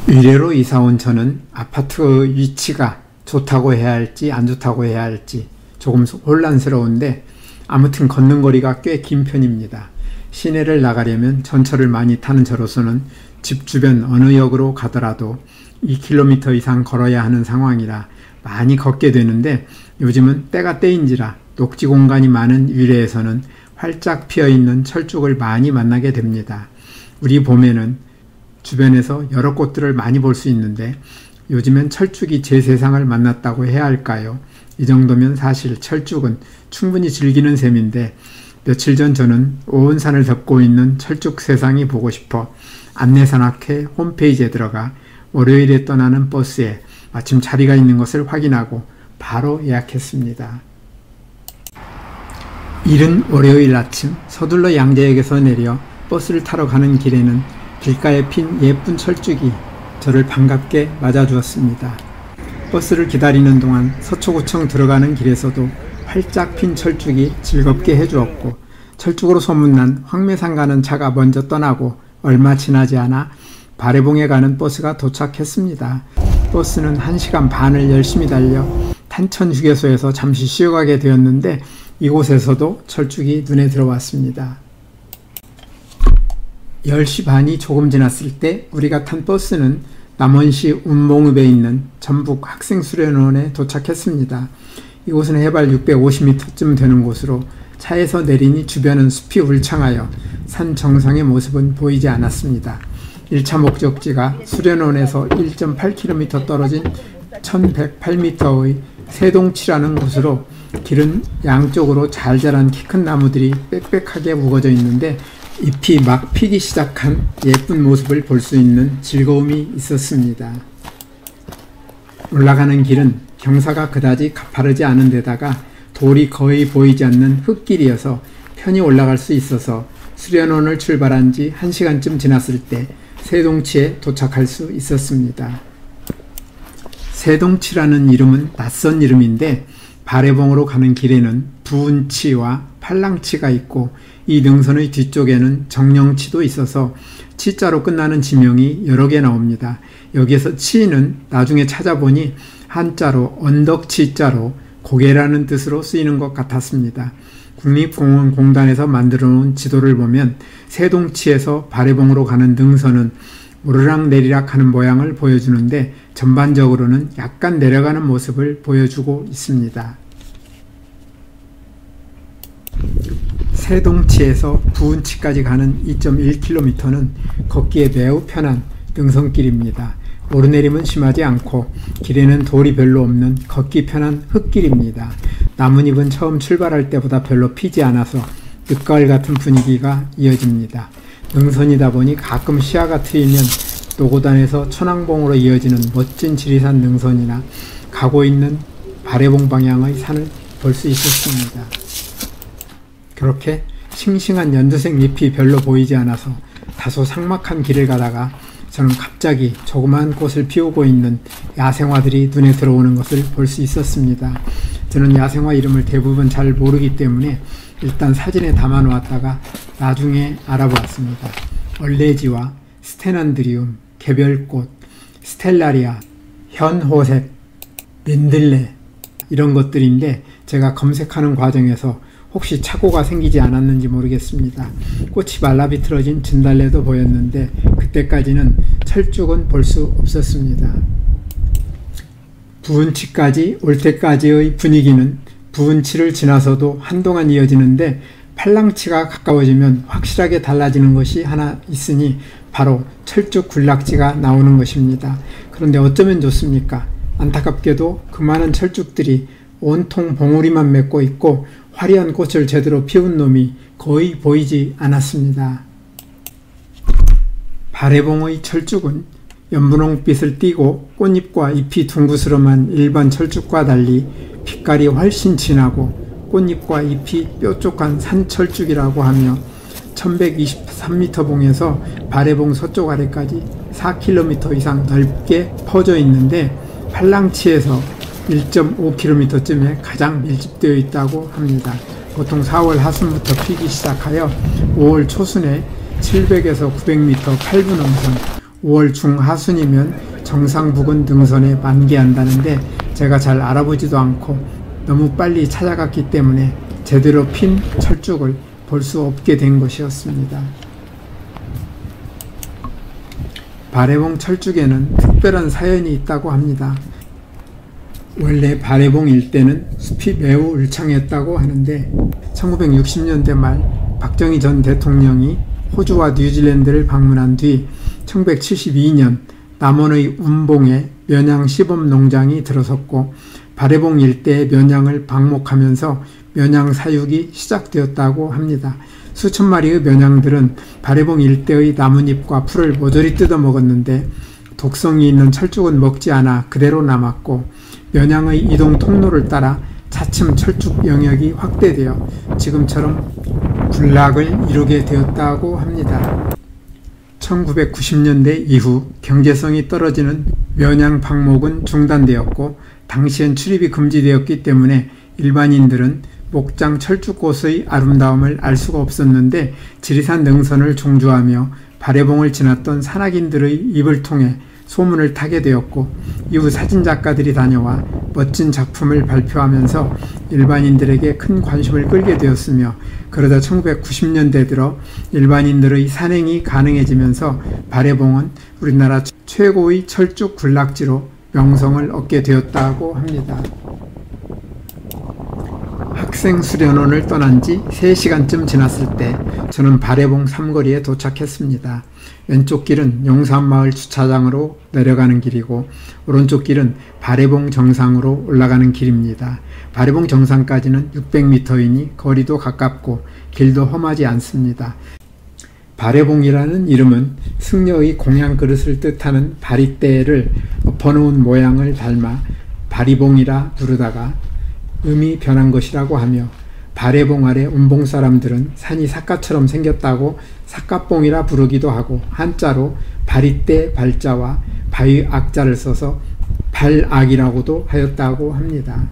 의뢰로 이사온 저는 아파트의 위치가 좋다고 해야 할지 안 좋다고 해야 할지 조금 혼란스러운데 아무튼 걷는 거리가 꽤 긴 편입니다. 시내를 나가려면 전철을 많이 타는 저로서는 집 주변 어느 역으로 가더라도 2km 이상 걸어야 하는 상황이라 많이 걷게 되는데 요즘은 때가 때인지라 녹지 공간이 많은 위례에서는 활짝 피어있는 철쭉을 많이 만나게 됩니다. 우리 봄에는 주변에서 여러 꽃들을 많이 볼 수 있는데 요즘엔 철쭉이 제 세상을 만났다고 해야 할까요? 이 정도면 사실 철쭉은 충분히 즐기는 셈인데 며칠 전 저는 온 산을 덮고 있는 철쭉 세상이 보고 싶어 안내산악회 홈페이지에 들어가 월요일에 떠나는 버스에 마침 자리가 있는 것을 확인하고 바로 예약했습니다. 이른 월요일 아침 서둘러 양재역에서 내려 버스를 타러 가는 길에는 길가에 핀 예쁜 철쭉이 저를 반갑게 맞아주었습니다. 버스를 기다리는 동안 서초구청 들어가는 길에서도 활짝 핀 철쭉이 즐겁게 해주었고 철쭉으로 소문난 황매산 가는 차가 먼저 떠나고 얼마 지나지 않아 바래봉에 가는 버스가 도착했습니다. 버스는 1시간 반을 열심히 달려 탄천 휴게소에서 잠시 쉬어가게 되었는데 이곳에서도 철쭉이 눈에 들어왔습니다. 10시 반이 조금 지났을 때 우리가 탄 버스는 남원시 운몽읍에 있는 전북 학생수련원에 도착했습니다. 이곳은 해발 650m쯤 되는 곳으로 차에서 내리니 주변은 숲이 울창하여 산 정상의 모습은 보이지 않았습니다. 1차 목적지가 수련원에서 1.8km 떨어진 1108m의 세동치라는 곳으로 길은 양쪽으로 잘 자란 키 큰 나무들이 빽빽하게 우거져 있는데 잎이 막 피기 시작한 예쁜 모습을 볼 수 있는 즐거움이 있었습니다. 올라가는 길은 경사가 그다지 가파르지 않은 데다가 돌이 거의 보이지 않는 흙길이어서 편히 올라갈 수 있어서 수련원을 출발한 지 1시간쯤 지났을 때 세동치에 도착할 수 있었습니다. 세동치라는 이름은 낯선 이름인데 바래봉으로 가는 길에는 부은치와 팔랑치가 있고 이 능선의 뒤쪽에는 정령치도 있어서 치자로 끝나는 지명이 여러 개 나옵니다. 여기에서 치는 나중에 찾아보니 한자로 언덕치자로 고개라는 뜻으로 쓰이는 것 같았습니다. 국립공원공단에서 만들어 놓은 지도를 보면 세동치에서 바래봉으로 가는 능선은 오르락내리락 하는 모양을 보여주는데 전반적으로는 약간 내려가는 모습을 보여주고 있습니다. 세동치에서 부은치까지 가는 2.1km는 걷기에 매우 편한 능선길입니다. 오르내림은 심하지 않고 길에는 돌이 별로 없는 걷기 편한 흙길입니다. 나뭇잎은 처음 출발할 때보다 별로 피지 않아서 늦가을 같은 분위기가 이어집니다. 능선이다 보니 가끔 시야가 트이면 노고단에서 천왕봉으로 이어지는 멋진 지리산 능선이나 가고 있는 바래봉 방향의 산을 볼 수 있었습니다. 그렇게 싱싱한 연두색 잎이 별로 보이지 않아서 다소 삭막한 길을 가다가 저는 갑자기 조그마한 꽃을 피우고 있는 야생화들이 눈에 들어오는 것을 볼 수 있었습니다. 저는 야생화 이름을 대부분 잘 모르기 때문에 일단 사진에 담아 놓았다가 나중에 알아보았습니다. 얼레지와 스테난드리움, 개별꽃, 스텔라리아, 현호색, 민들레 이런 것들인데 제가 검색하는 과정에서 혹시 착오가 생기지 않았는지 모르겠습니다. 꽃이 말라비틀어진 진달래도 보였는데 그때까지는 철쭉은 볼 수 없었습니다. 부은치까지 올 때까지의 분위기는 부은치를 지나서도 한동안 이어지는데 팔랑치가 가까워지면 확실하게 달라지는 것이 하나 있으니 바로 철쭉 군락지가 나오는 것입니다. 그런데 어쩌면 좋습니까? 안타깝게도 그 많은 철쭉들이 온통 봉우리만 맺고 있고 화려한 꽃을 제대로 피운 놈이 거의 보이지 않았습니다. 바래봉의 철쭉은 연분홍빛을 띠고 꽃잎과 잎이 둥그스름한 일반 철쭉과 달리 빛깔이 훨씬 진하고 꽃잎과 잎이 뾰족한 산철쭉이라고 하며 1123m 봉에서 바래봉 서쪽 아래까지 4km 이상 넓게 퍼져 있는데 팔랑치에서 1.5km쯤에 가장 밀집되어 있다고 합니다. 보통 4월 하순부터 피기 시작하여 5월 초순에 700에서 900m 8분 엄선, 5월 중하순이면 정상 부근 등선에 만기한다는데 제가 잘 알아보지도 않고 너무 빨리 찾아갔기 때문에 제대로 핀 철쭉을 볼 수 없게 된 것이었습니다. 발해봉 철쭉에는 특별한 사연이 있다고 합니다. 원래 발해봉 일대는 숲이 매우 울창했다고 하는데 1960년대 말 박정희 전 대통령이 호주와 뉴질랜드를 방문한 뒤 1972년 남원의 운봉에 면양 시범 농장이 들어섰고 발해봉 일대의 면양을 방목하면서 면양 사육이 시작되었다고 합니다. 수천 마리의 면양들은 발해봉 일대의 나뭇잎과 풀을 모조리 뜯어 먹었는데 독성이 있는 철쭉은 먹지 않아 그대로 남았고 면양의 이동 통로를 따라 차츰 철쭉 영역이 확대되어 지금처럼 군락을 이루게 되었다고 합니다. 1990년대 이후 경제성이 떨어지는 면양 방목은 중단되었고 당시엔 출입이 금지되었기 때문에 일반인들은 목장 철쭉꽃의 아름다움을 알 수가 없었는데 지리산 능선을 종주하며 발해봉을 지났던 산악인들의 입을 통해 소문을 타게 되었고 이후 사진작가들이 다녀와 멋진 작품을 발표하면서 일반인들에게 큰 관심을 끌게 되었으며 그러다 1990년대 들어 일반인들의 산행이 가능해지면서 발해봉은 우리나라 최고의 철쭉 군락지로 명성을 얻게 되었다고 합니다. 학생 수련원을 떠난 지 3시간쯤 지났을 때 저는 발해봉 삼거리에 도착했습니다. 왼쪽 길은 용산마을 주차장으로 내려가는 길이고 오른쪽 길은 발해봉 정상으로 올라가는 길입니다. 발해봉 정상까지는 600m이니 거리도 가깝고 길도 험하지 않습니다. 발해봉이라는 이름은 승려의 공양 그릇을 뜻하는 바리떼를 엎어놓은 모양을 닮아 바리봉이라 부르다가 음이 변한 것이라고 하며 발해봉 아래 운봉 사람들은 산이 삿갓처럼 생겼다고 삿갓봉이라 부르기도 하고 한자로 바리떼 발자와 바위악자를 써서 발악이라고도 하였다고 합니다.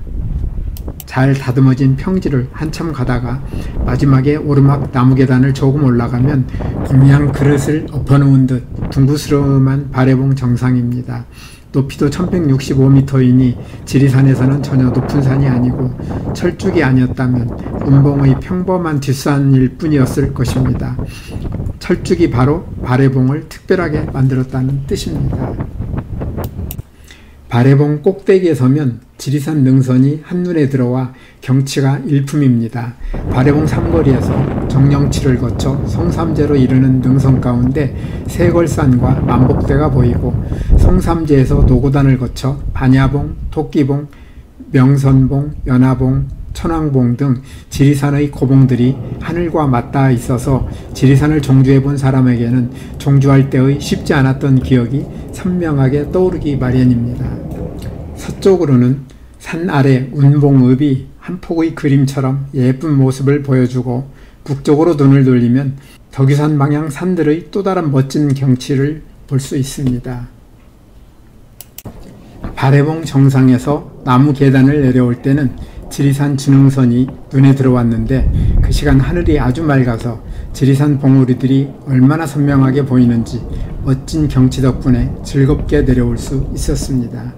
잘 다듬어진 평지를 한참 가다가 마지막에 오르막 나무 계단을 조금 올라가면 공양 그릇을 엎어놓은 듯 둥그스름한 발해봉 정상입니다. 높이도 1165m이니 지리산에서는 전혀 높은 산이 아니고 철쭉이 아니었다면 운봉의 평범한 뒷산일 뿐이었을 것입니다. 철쭉이 바로 발해봉을 특별하게 만들었다는 뜻입니다. 발해봉 꼭대기에 서면 지리산 능선이 한눈에 들어와 경치가 일품입니다. 발해봉 삼거리에서 정령치를 거쳐 성삼제로 이르는 능선 가운데 세걸산과 만복대가 보이고 성삼제에서 노고단을 거쳐 반야봉, 토끼봉, 명선봉, 연화봉, 천왕봉 등 지리산의 고봉들이 하늘과 맞닿아 있어서 지리산을 종주해본 사람에게는 종주할 때의 쉽지 않았던 기억이 선명하게 떠오르기 마련입니다. 서쪽으로는 산 아래 운봉읍이 한 폭의 그림처럼 예쁜 모습을 보여주고 북쪽으로 눈을 돌리면 덕유산 방향 산들의 또 다른 멋진 경치를 볼 수 있습니다. 발해봉 정상에서 나무 계단을 내려올 때는 지리산 지능선이 눈에 들어왔는데 그 시간 하늘이 아주 맑아서 지리산 봉우리들이 얼마나 선명하게 보이는지 멋진 경치 덕분에 즐겁게 내려올 수 있었습니다.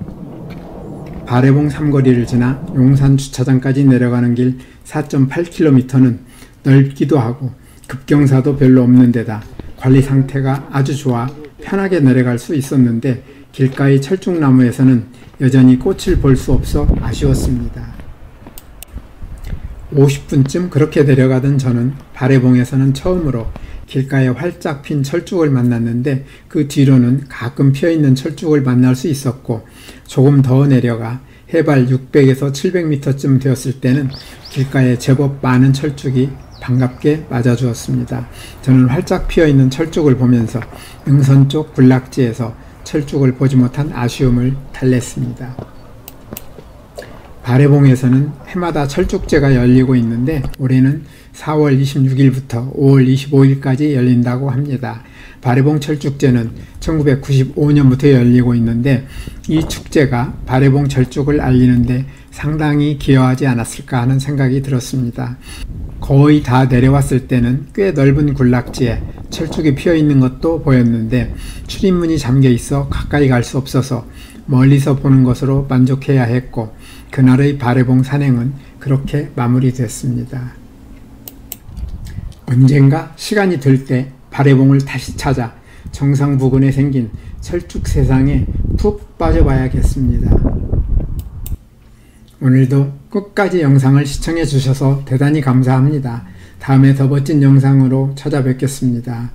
발해봉 삼거리를 지나 용산 주차장까지 내려가는 길 4.8km는 넓기도 하고 급경사도 별로 없는 데다 관리 상태가 아주 좋아 편하게 내려갈 수 있었는데 길가의 철쭉나무에서는 여전히 꽃을 볼 수 없어 아쉬웠습니다. 50분쯤 그렇게 내려가던 저는 발해봉에서는 처음으로 길가에 활짝 핀 철쭉을 만났는데 그 뒤로는 가끔 피어있는 철쭉을 만날 수 있었고 조금 더 내려가 해발 600에서 700m쯤 되었을 때는 길가에 제법 많은 철쭉이 반갑게 맞아주었습니다. 저는 활짝 피어있는 철쭉을 보면서 능선 쪽 군락지에서 철쭉을 보지 못한 아쉬움을 달랬습니다. 발해봉에서는 해마다 철쭉제가 열리고 있는데 올해는 4월 26일부터 5월 25일까지 열린다고 합니다. 바래봉 철쭉제는 1995년부터 열리고 있는데 이 축제가 바래봉 철쭉을 알리는데 상당히 기여하지 않았을까 하는 생각이 들었습니다. 거의 다 내려왔을 때는 꽤 넓은 군락지에 철쭉이 피어 있는 것도 보였는데 출입문이 잠겨 있어 가까이 갈 수 없어서 멀리서 보는 것으로 만족해야 했고 그날의 바래봉 산행은 그렇게 마무리됐습니다. 언젠가 시간이 들 때 바래봉을 다시 찾아 정상 부근에 생긴 철쭉 세상에 푹 빠져봐야겠습니다. 오늘도 끝까지 영상을 시청해 주셔서 대단히 감사합니다. 다음에 더 멋진 영상으로 찾아뵙겠습니다.